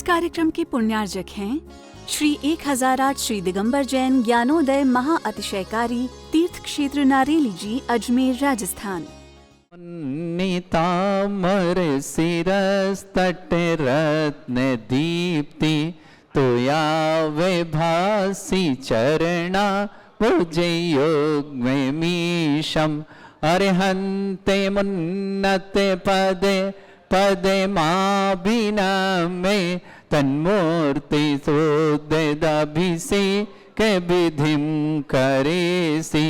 कार्यक्रम के पुण्यार्जक हैं श्री 1008 श्री दिगंबर जैन ज्ञानोदय महा अतिशयकारी तीर्थ क्षेत्र नारेली जी, अजमेर, राजस्थान। तामर सिरस तट रत्न दीप्ति तोया वे भासी चरणा मुझे योग में मीशम अरहंते मुन्नते पदे पदे माँ बिना में तन्मूर्ति सोदभिषेक विधिम करेसि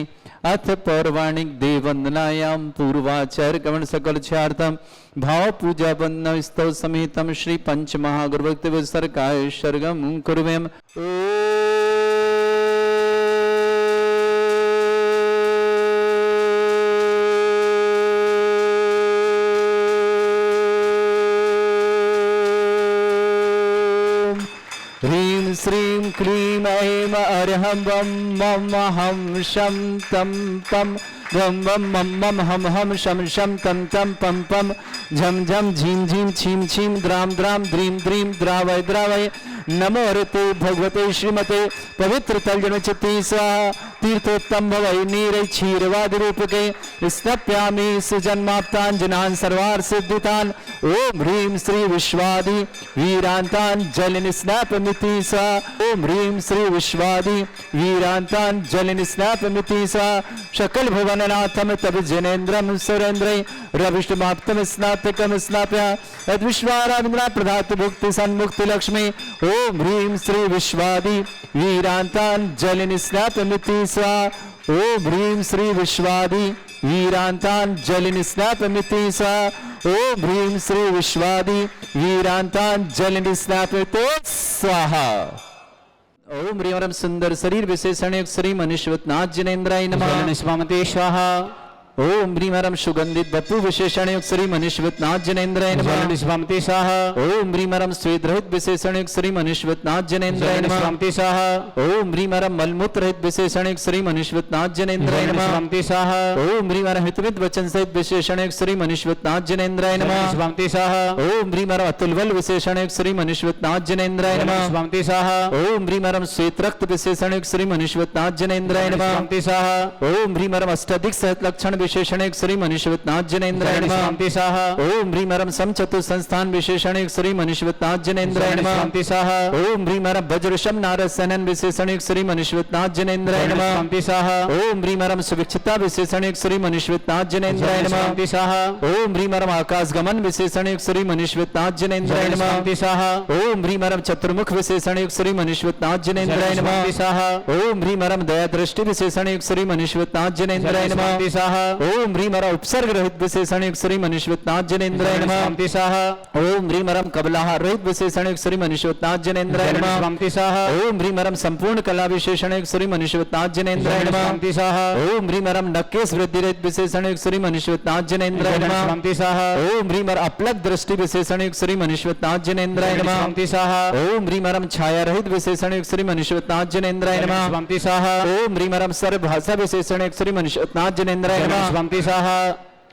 अथ पौर्वाणिक देववंदनायाम पूर्वाचार्य गमन सकल छार्थम भाव पूजा वंदन स्तव समेतम श्री पंच महागुरुभक्ति सरकाय सर्गम कुर्वेम। ह्रीं श्रीं क्लीं ऐं अर्हं वं मम हं शं तं पं वं वं मम मम हम हम शम शम तं तं पं पं झम झम झीं झीं छीं छीं द्रां द्रां द्रीं द्रीं द्रावय द्रावय। नमो हरते भगवते श्रीमते पवित्र तलजन चित्ती स्वाहा तीर्थोत्तम भवै नीरै क्षीरवादि रूपके स्नप्यामि सुजन्माप्तांजनान् सर्वार्थ सिद्धितान्। ओम ह्रीं श्री विश्वादि वीरांतान् जलिन स्नापमिति स्वाहा। ओम ह्रीं श्री विश्वादि वीरांतान् जलिन स्नापमिति स्वाहा। सकल भुवननाथम तब जनेन्द्रम सुरेन्द्रै रविष्टमाप्तम स्नातकम स्नाप्य अद्विश्वाराविंद्रा प्रधात भुक्ति सन्मुक्ति लक्ष्मी। ओम ह्रीं श्री विश्वादि वीरांतान् जलिन स्नापमिति स्वाहा। ओम ह्रीं श्री विश्वादि वीरांतान् जलिन स्नापमिति स्वाहा। ओम ह्रीं श्री विश्वादि वीरांतान् जलिन स्नापमिति स्वाहा। ओम ह्रीं सुंदर शरीर विशेषण श्री मनुष्यवतनाथ जिनेन्द्राय नमः स्वाहा। ओम ह्रीं सुगंधित बपु विशेषण श्री मनुष्यवतनाथ जिनेन्द्राय नमः स्वाहा। ओम ह्रीं स्वेद रहित विशेषण श्री मनुष्यवतनाथ जिनेन्द्राय नमः स्वाहा। ओम ह्रीं मलमूत्र रहित विशेषण श्री मनुष्यवतनाथ जिनेन्द्राय नमः स्वाहा। ओम ह्रीं हितविद वचन सहित विशेषण श्री मनुष्यवतनाथ जिनेन्द्राय नमः स्वाहा। ओम ह्रीं अतुलबल विशेषण श्री मनुष्यवतनाथ जिनेन्द्राय नमः स्वाहा। ओम ह्रीं श्वेत रक्त विशेषण श्री मनुष्यवतनाथ जिनेन्द्राय नमः स्वाहा। ओम ह्रीं अष्टाधिक सहत लक्षण विशेषण श्री मनुष्यवतनाथ जिनेन्द्राय नमः स्वाहा। ओम ह्रीं समचतुर संस्थान विशेषण श्री मनुष्यवतनाथ जिनेन्द्राय नमः स्वाहा। ओम ह्रीं वज्रशम नारद सनन विशेषण श्री मनुष्यवतनाथ जिनेन्द्राय नमः स्वाहा। ओम ह्रीं सुविक्षिता विशेषण श्री मनुष्यवतनाथ जिनेन्द्राय नमः स्वाहा। ओम ह्रीं आकाश गमन विशेषण श्री मनुष्यवतनाथ जिनेन्द्राय नमः स्वाहा। ओम ह्रीं चतुर्मुख विशेषण श्री मनुष्यवतनाथ जिनेन्द्राय नमः स्वाहा। ओम ह्रीं दया दृष्टि विशेषण श्री मनुष्यवतनाथ जिनेन्द्राय नमः स्वाहा। ओम ह्रीं उपसर्ग रहित विशेषण श्री मनुष्यवतनाथ जिनेन्द्राय नमः स्वाहा। ओम ह्रीं कबलाहार रहित विशेषण श्री मनुष्यवतनाथ जिनेन्द्राय नमः स्वाहा। ओम ह्रीं संपूर्ण कला विशेषण श्री मनुष्यवतनाथ जिनेन्द्राय नमः स्वाहा। ओम ह्रीं नक्केश वृद्धि रहित विशेषण श्री मनुष्यवतनाथ जिनेन्द्राय नमः स्वाहा। ओम ह्रीं अपलक दृष्टि विशेषण श्री मनुष्यवतनाथ जिनेन्द्राय नमः स्वाहा। ओम ह्रीं छाया रहित विशेषण श्री मनुष्यवतनाथ जिनेन्द्राय नमः स्वाहा। ओम ह्रीं सर्व भाषा विशेषण श्री मनुष्यवतनाथ जिनेन्द्राय नमः स्वाहा।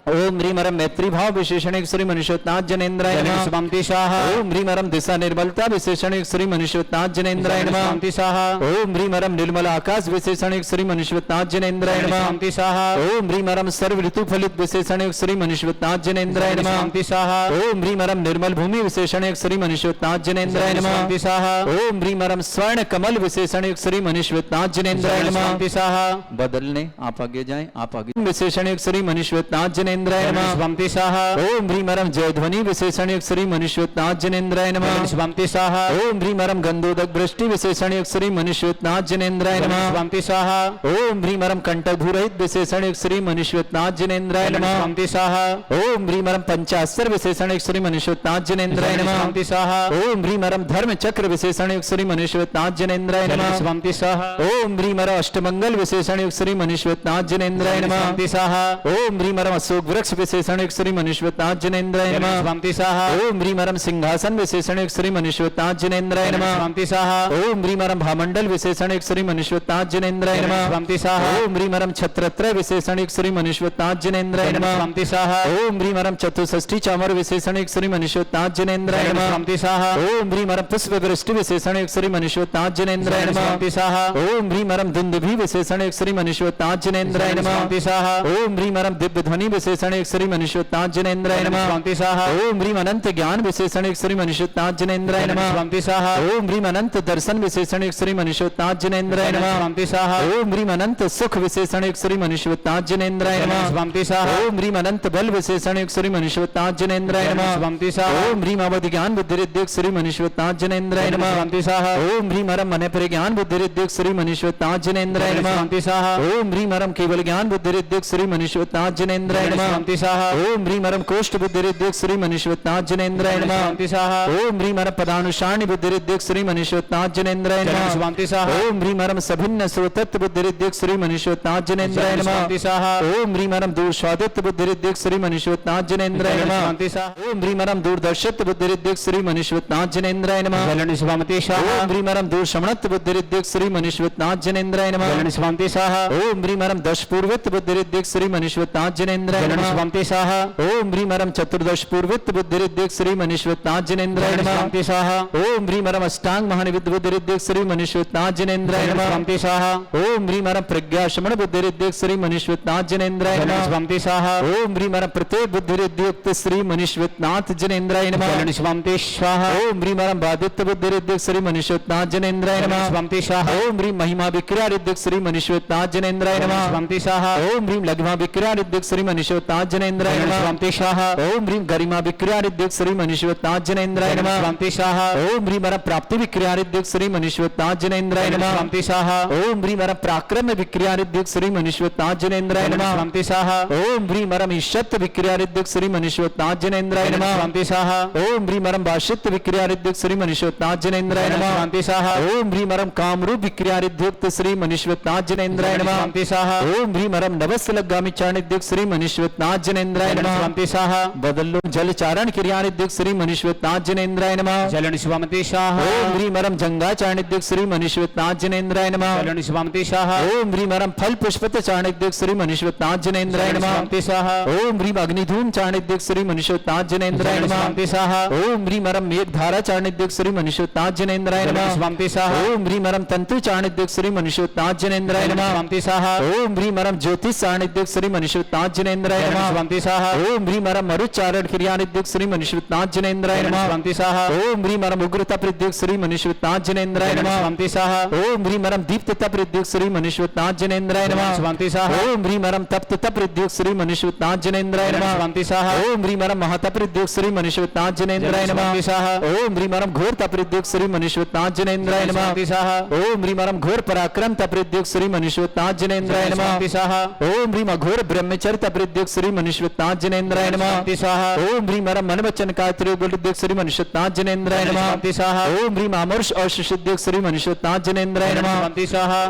ओम ह्रीं मैत्री भाव विशेषण श्री मनुष्यवतनाथ जिनेन्द्राय नमः स्वाहा। ओम ह्रीं दिशा निर्मलता विशेषण श्री मनुष्यवतनाथ जिनेन्द्राय नमः स्वाहा। ओम ह्रीं निर्मल आकाश विशेषण श्री मनुष्यवतनाथ जिनेन्द्राय नमः स्वाहा। ओम ह्रीं सर्व ऋतु फलित विशेषण श्री मनुष्यवतनाथ जिनेन्द्राय नमः स्वाहा। ओम ह्रीं निर्मल भूमि विशेषण श्री मनुष्यवतनाथ जिनेन्द्राय नमः स्वाहा। ओम ह्रीं स्वर्ण कमल विशेषण श्री मनुष्यवतनाथ जिनेन्द्राय नमः स्वाहा। बदलने आप आगे जाएं, आप आगे विशेषण श्री मनुष्यवतनाथ जिनेन्द्राय नमः स्वाहा। ओम ह्रीं जय ध्वनि विशेषण श्री मनुष्यवतनाथ जिनेन्द्राय नमः स्वाहा। ओम ह्रीं गंधोदक दृष्टि विशेषण श्री मनुष्यवतनाथ जिनेन्द्राय नमः स्वाहा। ओम ह्रीं कंटक भूरहित विशेषण श्री मनुष्यवतनाथ जिनेन्द्राय नमः स्वाहा। ओम ह्रीं पंचाक्षर विशेषण श्री मनुष्यवतनाथ जिनेन्द्राय नमः स्वाहा। ओम ह्रीं धर्म चक्र विशेषण श्री मनुष्यवतनाथ जिनेन्द्राय नमः स्वाहा। ओम ह्रीं अष्टमंगल विशेषण श्री मनुष्यवतनाथ जिनेन्द्राय नमः स्वाहा। ओम ह्रीं अशोक वृक्ष विशेषण एक श्री मनुष्यवताज जनेन्द्राय जलन नमः। स्वामी स्वाहा ओम ह्रीं परम सिंहासन विशेषण एक श्री मनुष्यवताज जनेन्द्राय जलन नमः। स्वामी स्वाहा ओम ह्रीं परम भामंडल विशेषण एक श्री मनुष्यवताज जनेन्द्राय जलन नमः। स्वामी स्वाहा ओम ह्रीं परम छत्रत्रय विशेषण एक श्री मनुष्यवताज जनेन्द्राय जलन नमः। स्वामी स्वाहा ओम ह्रीं परम चतुष्षष्ठी चामर विशेषण एक श्री मनुष्यवताज जनेन्द्राय जलन नमः। स्वामी स्वाहा ओम ह्रीं परम पुष्प वृष्टि विशेषण एक श्री मनुष्यवताज जनेन्द्राय जलन नमः। स्वामी स्वाहा ओम ह्रीं परम दुंदुभि विशेषण एक श्री मनुष्यवताज जनेन्द्राय जलन नमः। स्वामी स्वाहा ओम ह्रीं परम दिव्य ध्वनि विशेषण एक श्री मनुष्यवताज जनेन्द्राय जलन नमः। स्वामी स्वाहा ओम ह्रीं अनंत ज्ञान विशेषण एक श्री मनुष्यवताज जनेन्द्राय जलन नमः। स्वामी स्वाहा ओम ह्रीं अनंत दर्शन विशेषण एक श्री मनुष्यवताज जनेन्द्राय जलन नमः। स्वामी स्वाहा ओम ह्रीं अनंत सुख विशेषण एक श्री मनुष्यवताज जनेन्द्राय जलन नमः। स्वामी स्वाहा ओम ह्रीं अनंत बल विशेषण एक श्री मनुष्यवताज जनेन्द्राय जलन नमः। स्वामी स्वाहा ओम ह्रीं अवधि ज्ञान बुद्धिरिद्धिक श्री मनुष्यवताज जनेन्द्राय जलन नमः। स्वामी स्वाहा ओम ह्रीं परम मन परिज्ञान बुद्धिरिद्धिक श्री मनुष्यवताज जनेन्द्राय जलन नमः। स्वामी स्वाहा ओम ह्रीं परम केवल ज्ञान बुद्धिरिद्धिक श्री मनुष्यवताज जनेन्द्राय जलन नमः। स्वामी स्वाहा ओम ह्रीं परम कोष्ठ बुद्धिरिद्धिक श्री मनुष्यवताज जनेन्द्राय जलन नमः। स्वामी स्वाहा ओम ह्रीं परम पदानुसारणी बुद्धिरिद्धिक श्री मनुष्यवताज जनेन्द्राय जलन नमः। स्वामी स्वाहा ओम ह्रीं परम सभिन्न श्रोतत्व बुद्धिरिद्धिक श्री मनुष्यवताज जनेन्द्राय जलन नमः। स्वामी स्वाहा ओम ह्रीं परम दूर स्वादित्व बुद्धिरिद्धिक श्री मनुष्यवताज जनेन्द्राय जलन नमः। स्वामी स्वाहा ओम ह्रीं परम दूरदर्शित्व बुद्धिरिद्धिक श्री मनुष्यवताज जनेन्द्राय नमः। जलन स्वामी स्वाहा ओम ह्रीं परम दूर शमणत्व बुद्धिरिद्धिक श्री मनुष्यवताज जनेन्द्राय नमः। जलन स्वामी स्वाहा ओम ह्रीं परम दश पूर्वित्व बुद्धिरिद्धिक श्री मनुष्यवताज जनेन्द्राय जलन नमः। स्वामी स्वाहा ओम ह्रीं परम चतुर्दश पूर्वित्व बुद्धिरिद्धिक श्री मनुष्यवताज जनेन्द्राय जलन नमः। स्वामी स्वाहा ओम ह्रीं परम अष्टांग महानिविद्ध बुद्धिरिद्धिक श्री मनुष्यवताज जनेन्द्राय जलन नमः। स्वामी स्वाहा ओम ह्रीं परम प्रज्ञा शमण बुद्धिरिद्धिक श्री मनुष्यवताज जनेन्द्राय जलन नमः। स्वामी स्वाहा ओम ह्रीं परम प्रत्येक बुद्धिरिद्धियुक्त श्री मनुष्यवतनाथ जनेन्द्राय नमः। जलन स्वामी स्वाहा ओम ह्रीं परम बाधित्व बुद्धिरिद्धिक श्री मनुष्यवतनाथ जनेन्द्राय जलन नमः। स्वामी स्वाहा ओम ह्रीं महिमा विक्रियारिद्धिक श्री मनुष्यवतनाथ जनेन्द्राय जलन नमः। स्वामी स्वाहा ओम ह्रीं लघ्मा विक्रियारिद्धिक श्री मनुष्यवतनाथ जनेन्द्राय जलन नमः। स्वामी स्वाहा ओम ह्रीं गरिमा विक्रियारिद्धिक श्री मनुष्यवतनाथ जनेन्द्राय जलन नमः। स्वामी स्वाहा ओम ह्रीं परम प्राप्ति विक्रियारिद्धिक श्री मनुष्यवतनाथ जनेन्द्राय जलन नमः। स्वामी स्वाहा ओम ह्रीं परम पराक्रम विक्रियारिद्धिक श्री मनुष्यवतनाथ जनेन्द्राय जलन नमः। स्वामी स्वाहा ओम ह्रीं परम ईशत्व विक्रियारिद्धिक श्री मनुष्यवतनाथ जनेन्द्राय जलन नमः। स्वामी स्वाहा ओम ह्रीं परम भाषित्व विक्रियारिद्धिक श्री मनुष्यवतनाथ जनेन्द्राय जलन नमः। स्वामी स्वाहा ओम ह्रीं परम कामरूप विक्रियारिद्धियुक्त श्री मनुष्यवतनाथ जनेन्द्राय जलन नमः। स्वामी स्वाहा ओम ह्रीं परम नवस्लगामी चारणिद्धिक श्री मनुष्यवतनाथ जनेन्द्राय जलन नमः। स्वामी स्वाहा बदल लो जल चारण क्रियानिद्धिक श्री मनुष्यवतनाथ जनेन्द्राय नमः। जलन स्वामी स्वाहा ओम ह्रीं परम जंगा चारणिद्धिक श्री मनुष्यवतनाथ जनेन्द्राय नमः। जलन स्वामी स्वाहा ओम ह्रीं परम फल पुष्पत चारणिद्धिक श्री मनुष्यवतनाथ जनेन्द्राय जलन नमः। स्वामी स्वाहा ओम ह्रीं अग्निधूम चारणिद्धिक श्री मनुष्यवतनाथ जनेन्द्राय जलन नमः। स्वामी स्वाहा ओम ह्रीं परम मेघधारा चारणिद्धिक श्री मनुष्यवतनाथ जनेन्द्राय जलन नमः। स्वामी स्वाहा ओम ह्रीं परम तंतु चारणिद्धिक श्री मनुष्यवतनाथ जनेन्द्राय जलन नमः। स्वामी स्वाहा ओम ह्रीं परम ज्योतिष चारणिद्धिक श्री मनुष्यवतनाथ जनेन्द्राय जलन नमः। स्वामी स्वाहा ओम ह्रीं परम मरुचारण क्रियानिद्धिक श्री मनुष्यवतनाथ जनेन्द्राय जलन नमः। स्वामी स्वाहा ओम ह्रीं परम उग्रता प्रद्युक्त श्री मनुष्यवतनाथ जनेन्द्राय जलन नमः। स्वामी स्वाहा ओम ह्रीं परम दीप्तता प्रद्युक्त श्री मनुष्यवतनाथ जनेन्द्राय जलन नमः। स्वामी स्वाहा ओम ह्रीं परम तप्तता प्रद्युक्त श्री मनुष्यवतनाथ जनेन्द्राय जलन नमः। स्वामी स्वाहा ओम ह्रीं परम महता प्रद्युक्त श्री मनुष्यवतनाथ जनेन्द्राय जलन नमः। स्वामी स्वाहा ओम ह्रीं परम घोर तप्रद्युक्त श्री मनुष्यवतनाथ जनेन्द्राय जलन नमः। स्वामी स्वाहा ओम ह्रीं परम घोर पराक्रम तप्रद्युक्त श्री मनुष्यवतनाथ जनेन्द्राय जलन नमः। स्वामी स्वाहा ओम ह्रीं अघोर ब्रह्मचर्य तप्रद्युक्त श्री मनुष्यवतनाथ जनेन्द्राय नमः। स्वामी स्वाहा ओम ह्रीं परम मन वचन कायत्रियुक्त श्री मनुष्यवतनाथ जनेन्द्राय नमः। स्वामी स्वाहा ओम ह्रीं अमर्ष औषधियुक्त श्री मनुष्यवतनाथ जनेन्द्राय नमः। स्वामी स्वाहा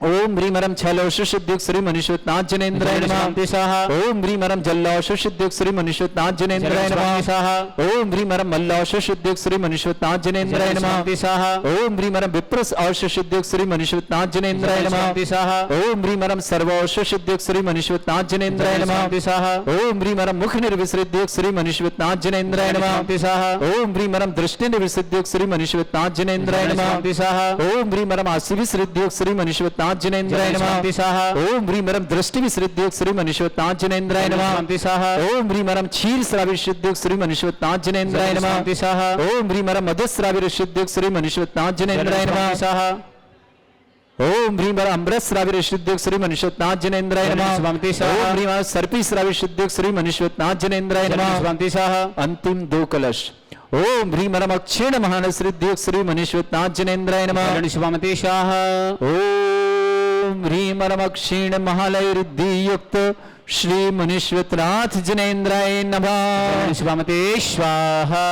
ओम ह्रीं परम छलौषधियुक्त श्री मनुष्यवतनाथ जनेन्द्राय नमः। स्वामी स्वाहा ओम ह्रीं परम जल्लौषधियुक्त श्री मनुष्यवतनाथ जनेन्द्राय स्वामी नमः। स्वाहा ओम ह्रीं परम मल्लौषधियुक्त श्री मनुष्यवतनाथ जनेन्द्राय नमः। स्वामी स्वाहा ओम ह्रीं परम विप्रस औषधियुक्त श्री मनुष्यवतनाथ जनेन्द्राय नमः। स्वामी स्वाहा ओम ह्रीं परम सर्वौषधियुक्त श्री मनुष्यवतनाथ जनेन्द्राय नमः। स्वामी स्वाहा ओम ह्रीं परम मुख निर्विसृद्युक्त श्री मनुष्यवतनाथ जनेन्द्राय नमः। स्वामी स्वाहा ओम ह्रीं परम दृष्टि निर्विसृद्युक्त श्री मनुष्यवतनाथ जनेन्द्राय नमः। स्वामी स्वाहा ओम ह्रीं परम आसु विसृद्युक्त श्री मनुष्यवतनाथ जनेन्द्राय नमः। स्वामी स्वाहा ओम ह्रीं परम दृष्टि विसृद्युक्त श्री मनुष्यवतनाथ जनेन्द्राय नमः। स्वामी स्वाहा ओम ह्रीं परम क्षीर श्राविशुद्युक्त श्री मनुष्यवतनाथ जनेन्द्राय नमः। स्वामी स्वाहा ओम ह्रीं परम मधुश्राविशुद्युक्त श्री मनुष्यवतनाथ जनेन्द्राय नमः। स्वामी स्वाहा ओम ह्रीं परम अमृत श्राविशुद्युक्त श्री मनुष्यवतनाथ जनेन्द्राय नमः। स्वामी स्वाहा ओम ह्रीं परम सर्पी श्राविशुद्युक्त श्री मनुष्यवतनाथ जनेन्द्राय नमः। स्वामी स्वाहा अंतिम दो कलश। ओम ह्रीं परम अक्षीण महानसृद्युक्त श्री मनुष्यवतनाथ जनेन्द्राय नमः। स्वामी स्वाहा ओम ह्रीं परम अक्षीण महालय रुद्धियुक्त श्री मनुष्यवतनाथ जनेन्द्राय नमः। स्वामी स्वाहा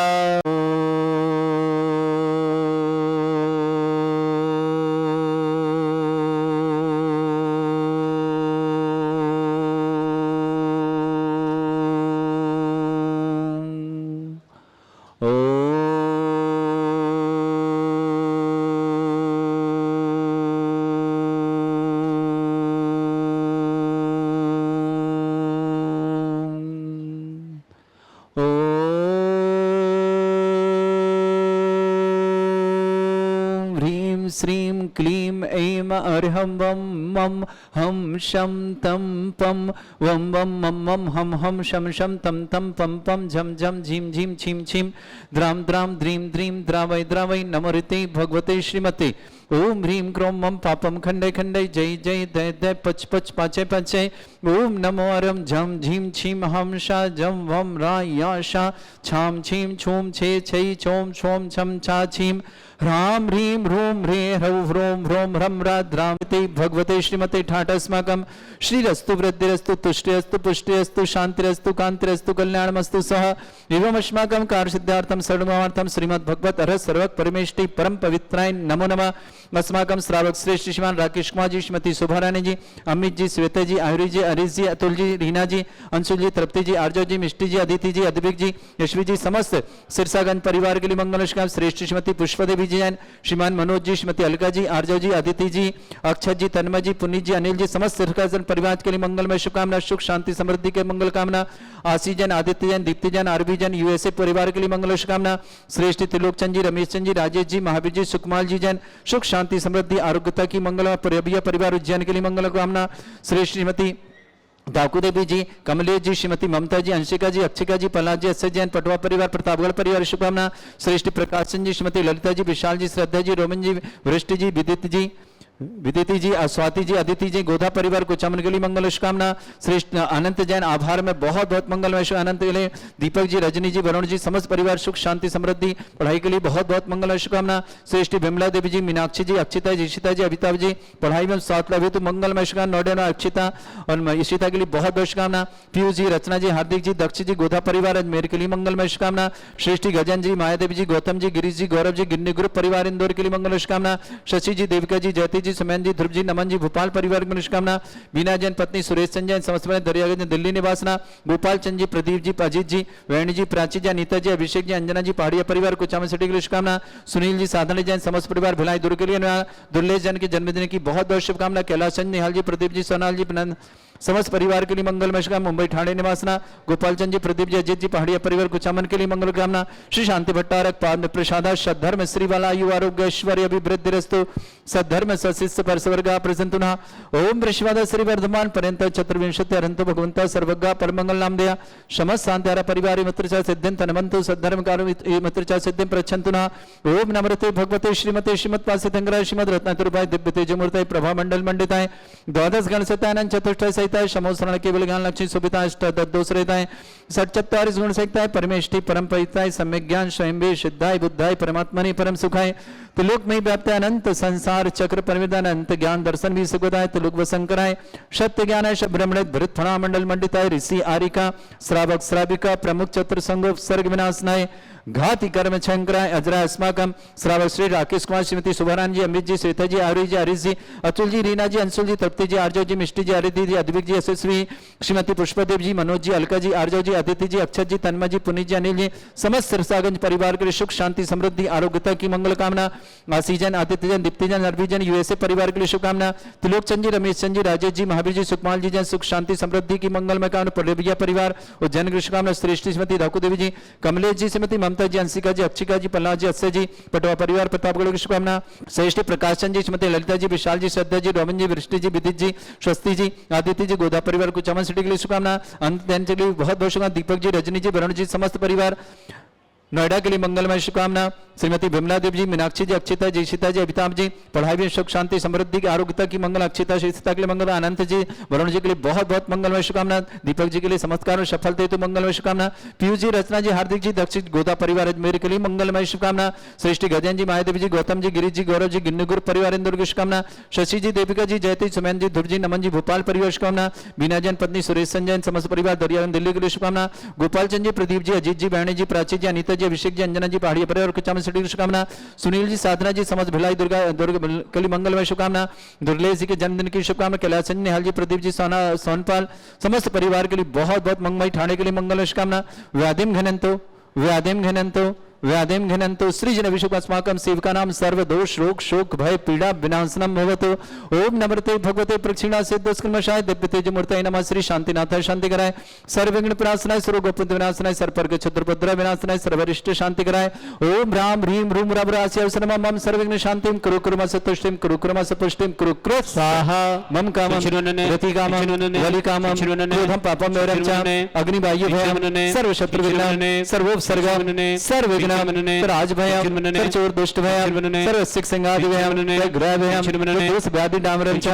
श्रीं क्लीं ऐं अर्हं वं मं हं शं तं पं वं वं मं मं हं हं शं शं तं तं पं पं झं झं झीं झीं छीं छीं द्रां द्रां द्रीं द्रीं द्रावै द्रावै नमोरिते भगवते श्रीमते ओम ह्रीं क्रों मम पापम खंडे खंडे जय जय दय दय पच पच पाचे पाचे ओम नमो अरम झम झीम छीम हम शा जम वम रा या शा छाम छीम छूम छे छै छोम छोम छम छा छीम ह्रां ह्रीं ह्रूं ह्रे ह्रौ ह्रों ह्रों ह्रं राद्रामते भगवते श्रीमते ठाटस्माकं श्रीरस्तु वृद्धिरस्तु तुष्टिरस्तु पुष्टिरस्तु शांतिरस्तु कांतिरस्तु कल्याणमस्तु सह एवमस्माकं कार्यसिद्धार्थं सर्वमार्थं श्रीमद्भगवत अरहत सर्वक परमेष्टि परम पवित्राय नमो नमः। अस्माकं श्रावक श्रेष्ठ श्रीमान राकेश कुमार जी, श्रीमती शोभा रानी जी, अमित जी, श्वेता जी, आयुरी जी, हरीश जी, अतुल जी, रीना जी, अंशुल जी, तृप्ति जी, आर्जव जी, मिष्टी जी, अदिति जी, अद्विक जी, यशवी जी, समस्त सिरसागंज परिवार के लिए मंगलष्काम। श्रेष्ठ श्रीमती पुष्पदेवी जी जैन, श्रीमान मनोज जी, श्रीमती अलका जी, आर्जव जी, अदिति जी, अक्षत जी, तन्मय जी, पुनीत जी, अनिल जी, समस्त सिरसागंज परिवार के लिए मंगलमय शुभकामना, सुख शांति समृद्धि के मंगल कामना। आशी जैन, आदित्य जैन, दीप्ति जैन, आरबी जैन, यूएसए परिवार के लिए मंगल शुभकामना। श्रेष्ठ त्रिलोकचंद जी, रमेश चंद जी, राजेश जी, महावीर जी, सुकुमार जी जैन, सुख शांति समृद्धि आरोग्यता की मंगल। परिवार उज्जैन के लिए मंगल कामना। श्रेष्ठ श्रीमती दाकू देवी जी, कमलेश जी, श्रीमती ममता जी, अंशिका जी, अक्षिका जी, प्रहलाद जी, अक्षय जैन, पटवा परिवार, प्रतापगढ़ परिवार शुभकामना। श्रेष्ठ प्रकाश चंद जी, श्रीमती ललिता जी, विशाल जी, श्रद्धा जी, रोमन जी, वृष्टि जी, विदिति जी, स्वाति जी, अदिति जी, गोधा परिवार को चमन के लिए मंगल शुभकामना। श्रेष्ठ अनंत जैन, आभार में बहुत बहुत मंगलमय अनंत के लिए। दीपक जी, रजनी जी, वरुण जी, समस्त परिवार सुख शांति समृद्धि पढ़ाई के लिए बहुत बहुत मंगलमय शुभकामना। श्रेष्ठ विमला देवी जी, मीनाक्षी जी, अक्षिता जी, इशिता जी, अभिताभ जी, पढ़ाई में साथ लगे तो मंगलमय शुभकामना। नोडे अक्षिता और इशिता के लिए बहुत बहुत शुभकामना। पीयूष जी, रचना जी, हार्दिक जी, दक्ष जी, गोधा परिवार अजमेर के लिए मंगलमय शुभकामना। श्रेष्ठ गजन जी, माया देवी जी, गौतम जी, गिरीश जी, गौरव जी, गिन्नी ग्रुप परिवार इंदौर के लिए मंगल शुभकामना। शशि जी, देविका जी, जयती जी, सुमैन जी, ध्रुव जी, नमन जी, भोपाल परिवार की शुभकामना। बीना जैन, पत्नी सुरेश चंद जैन, समस्त दरियागंज दिल्ली निवासना। गोपाल चंद जी, प्रदीप जी, अजीत जी, वेणी जी, प्राची जी, अनीता जी, अभिषेक जी, अंजना जी, पहाड़िया परिवार को चामन सिटी के लिए शुभकामना। सुनील जी, साधना जैन, समस्त परिवार भिलाई दुर्ग के लिए। दुर्लेश जैन के जन्मदिन की बहुत बहुत शुभकामना। कैलाश चंद, निहाल जी, प्रदीप जी, सोनाल जी, समस्त परिवार के लिए मंगलमय शुभकामना। मुंबई ठाणे निवासना। गोपाल चंद जी, प्रदीप जी, अजीत जी, पहाड़िया परिवार को चामन के लिए मंगल कामना। श्री शांति भट्टारक पाद प्रसादा सद्धर्म श्रीवाला आयु आरोग्य ऐश्वर्य अभिवृद्धिरस्तु सद्धर्म सशिष्य परसवर्गा प्रसंतुना। ओम ऋषिवाद श्री वर्धमान पर्यंत चतुर्विंशति अरंतो भगवंत सर्वज्ञ परमंगल नाम दया समस्त शांत्यारा परिवार मित्रचा सिद्धिं तनमंतु सद्धर्म कार मित्रचा सिद्धिं प्रच्छन्तुना। ओम नमृते भगवते श्रीमते श्रीमत्पासितंगराय श्रीमद रत्नातुरभाई दिव्य तेजमूर्ताय प्रभा मंडल मंडिताय द्वादश गण सत्यानंद चतुष्टय सहिताय समोसरण केवल ज्ञान लक्ष्मी सुभिता अष्ट दद्दोष रहताय सच्चत्वारिश गुण सहिताय परमेष्टि परम परिताय सम्यक ज्ञान स्वयं सिद्धाय बुद्धाय परमात्मनि परम सुखाय त्रिलोक में व्याप्त अनंत संसार चक्र परिमितान अनंत ज्ञान दर्शन भी सुखदाय त्रिलोक वसंकराय सत्य ज्ञान ब्रह्मण भृत फणा मंडल मंडिताय ऋषि आरिका श्रावक श्राविका प्रमुख चतुर संगो सर्ग विनाशनाय घाति कर्म छंकराय अजरा अस्माकम श्रावक श्री राकेश कुमार श्रीमती सुभारान जी अमित जी श्वेता जी आरुष जी हरीश जी अतुल जी रीना जी अंशुल जी तृप्ति जी आर्जव जी मिष्टी जी अरिधि जी अद्विक जी यशस्वी श्रीमती पुष्पदेव जी मनोज जी अलका जी आर्जव जी अदिति जी अक्षत जी तन्मय जी पुनीत जी अनिल जी समस्त सिरसागंज परिवार के लिए सुख शांति समृद्धि आरोग्यता की मंगल कामना। आसीजन आदित्य जन दीप्ति जन अरबी जन यूएसए परिवार के लिए शुभकामना। त्रिलोक चंद जी रमेश चंद जी राजेश जी महावीर जी सुकमाल जी जन सुख शांति समृद्धि की मंगलमय कामना। प्रदेविया परिवार और जन की शुभकामना। श्रेष्ठ श्रीमती दाकू देवी जी कमलेश जी श्रीमती ममता जी अंशिका जी अक्षिका जी प्रहलाद जी अक्षय जी पटवा परिवार प्रतापगढ़ की शुभकामना। श्रेष्ठ प्रकाश चंद जी श्रीमती ललिता जी विशाल जी श्रद्धा जी रोमन जी वृष्टि जी विदित जी स्वस्ति जी आदित्य जी गोदा परिवार को चमन सिटी के लिए शुभकामना। अंत के लिए बहुत बहुत शुभकामना। दीपक जी रजनी जी वरुण जी समस्त परिवार नोएडा के लिए मंगलमय शुभकामना। श्रीमती विमला देव जी मीनाक्षी जी अक्षिता जी ईशिता जी अभिताभ जी पढ़ाई में सुख शांति समृद्धि की आरोग्यता की मंगल। अक्षिता शीता के लिए मंगल। अनंत जी वरुण जी के लिए बहुत बहुत मंगलमय शुभकामना। दीपक जी के लिए समस्कार सफलता हेतु मंगलमय शुभकामना। पीयूष जी रचना जी हार्दिक जी दक्षिण गोदा परिवार अजमेर के लिए मंगलमय शुभकामना। श्रेष्ठ गजन जी मायादेवी जी गौतम जी गिरीश जी गौरव जी गिन्नी ग्रुप परिवार इंदौर की शुभकामना। शशि जी देविका जी जयती सुमैन जी ध्रुव जी नमन जी भोपाल परिवार शुभकामना। बीना जैन पत्नी सुरेश संजैन समस्त परिवार दरियागंज दिल्ली के लिए शुभकामना। गोपाल चंद जी प्रदीप जी अजीत जी बहनी जी प्राची जी अनीता जी अभिषेक जी अंजना जी पहाड़िया परिवार को चमन सिटी की शुभकामना। सुनील जी साधना जी समस्त भिलाई दुर्ग कली मंगलमय शुभकामना। दुर्लेश जी के जन्मदिन की शुभकामना। कैलाश निहाल जी प्रदीप जी सोनपाल समस्त परिवार के लिए बहुत बहुत मंगलमय ठाणे के लिए मंगलमय शुभकामना। व्याधिम घनंतो व्याधिं घ्नन्तु सृजन विशुकस्माकं सेवकानां सर्वदोष रोग शोक भय पीड़ा विनाशनम भवतु। ओम नमस्ते भगवते प्रक्षिणा सिद्धस्कर्मशाय दिव्यतेज मूर्तये नमः। श्री शांतिनाथाय शांति कराय, सर्वविघ्न विनाशनाय, सर्वगोपद विनाशनाय, सर्पर्ग क्षत्रभद्र विनाशनाय, सर्वरिष्ट शांति कराय। ओम राम ह्रीं ह्रूं रवरास्याय नमः। मम सर्वविघ्न शांतिं कुरु कुर्मस तुष्टिं कुरु कुर्मस पुष्टिं कुरु कृत स्वाहा मम कामं रति कामं बलि कामं क्रोधं पापं वैरं च अग्निवायु भयं सर्वशत्रु विघ्नं सर्वोपसर्ग सर्वविघ्नं राजभयं सर्वचोर दुष्ट भयं सर्वसिक संगादि भयं ग्रह भयं दोष व्याधि डामरं च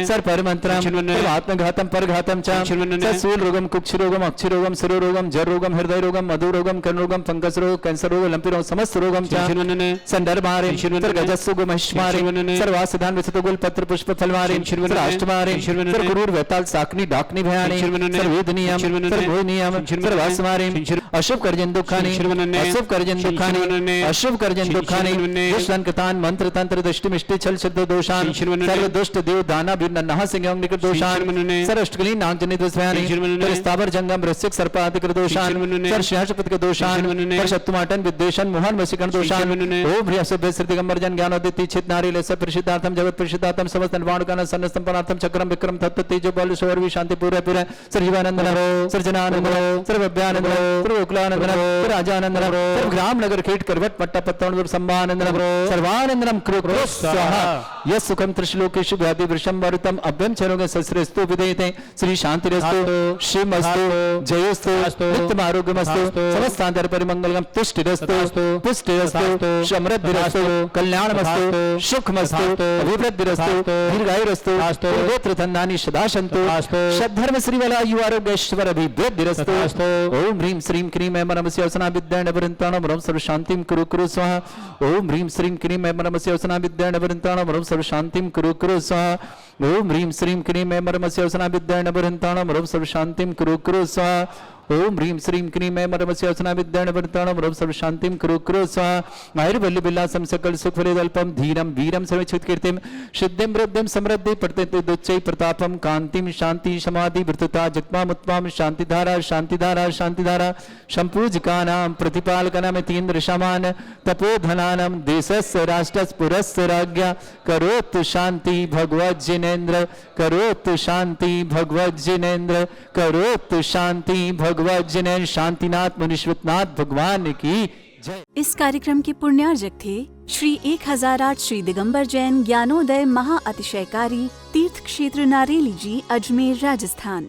सर्वपरमंत्रं सर्वात्मघातं परघातं च सर्वशूल रोगं कुक्ष रोगं अक्षि रोगं सरो रोगं जर रोगं हृदय रोगं मधु रोगं कर्ण रोगं फंगस रोग कैंसर रोग लंपी रोग समस्त रोगं च संदर्भारे सर्गजस्सु महिष्मारे सर्वासिधान विसतुगुल पत्र पुष्प फलवारे सर्वाष्टमारे सर्वगुरुर वेताल साकनी डाकनी भयाने सर्वेदनियम सर्वोनियम सर्वासमारे अशुभ कर्जन दुखानि अशुभ कर्जन दुखानि अशुभ कर्जन दुखानि दुष्टन कतान मंत्र तंत्र दृष्टि मिष्टि छल शब्द दोषान सर्व दुष्ट देव दाना बिन नहा सिंह निकट दोषान सर्वष्टकली नाग जनित वस्यानि स्थावर जंगम रसिक सर्पादिक दोषान सर सिंहासपति के दोषान पर शत्रुमाटन विद्वेषण मोहन वशीकरण दोषान ओम बृहस्पति श्री दिगंबर जन ज्ञानोदिति चित नारी लेस परिषदार्थम जगत परिषदार्थम समस्त निर्वाण कान सन्न संपन्नार्थम चक्रम विक्रम तत्व तेजो बल शौर्य शांति पूरे पूरे सर्जीवानंद नरो सर्जनानंद नरो सर्वभ्यानंद नरो सर्वोकुलानंद नरो राजानंद नरो सर्वग्राम नगर खेट करवट पट्टा पत्तन संभानंद नरो सर्वानंदनम कृ स्वाहा यस सुखम त्रिश्लोकेषु व्याधि वृषम वरुतम अभ्यम चरोगे सस्रेस्तु विदेते श्री शांतिरस्तु शिवमस्तु जयोस्तु नित्यम आरोग्यमस्तु समस्तांतर परिमंगलम तुष्टिरस्तु पुष्टिरस्तु समृद्धिरस्तु कल्याणमस्तु सुखमस्तु अभिवृद्धिरस्तु दीर्घायुरस्तु गोत्र धन्यानि सदा सन्तु सद्धर्म श्रीवलायु आरोग्येश्वर अभिवृद्धिरस्तु ओम ह्रीं श्रीं क्रीं ऐं नमस्य वसना विद्याण वृन्ताणं वरं सर्व शांतिं कुरु कुरु स्वाहा ओम ह्रीं श्रीं क्रीं ऐं नमस्य वसना विद्याण वृन्ताणं वरं सर्व शांतिं कुरु कुरु स्वाहा ओम ह्रीं श्रीं क्रीं ऐं नमस्य वसना विद्याण वृन्ताणं वरं सर्व शांतिं कुरु कुरु स्वाहा ओम ह्रीं श्रीं क्रीं ऐं नमस्य वसना विद्याण वृन्ताणं वरं सर्व शांतिं कुरु कुरु स्वाहा आयुर्बल्य विलासं सकल सुख फलेदल्पं धीरं वीरं सर्वचित कीर्तिं सिद्धिं वृद्धिं समृद्धि प्रत्येति दुच्चै प्रतापं कांतिं शांति समाधि वृत्तता जगमामुत्मां शांतिधारा शांतिधारा शांतिधारा संपूजकानां प्रतिपालकानां तीन्द्र समान तपोधनानां देशस्य राष्ट्रस्य पुरस्य राज्ञा करोतु शांति भगवत् जिनेन्द्र करोतु शांति भगवत् जिनेन्द्र करोतु शांति भगवत् जिनेन्द्र शांतिनाथ मुनीश्वरनाथ भगवान की जय। इस कार्यक्रम के पुण्यार्जक थे श्री 1008 श्री दिगंबर जैन ज्ञानोदय महाअतिशयकारी तीर्थ क्षेत्र नारेली जी, अजमेर, राजस्थान।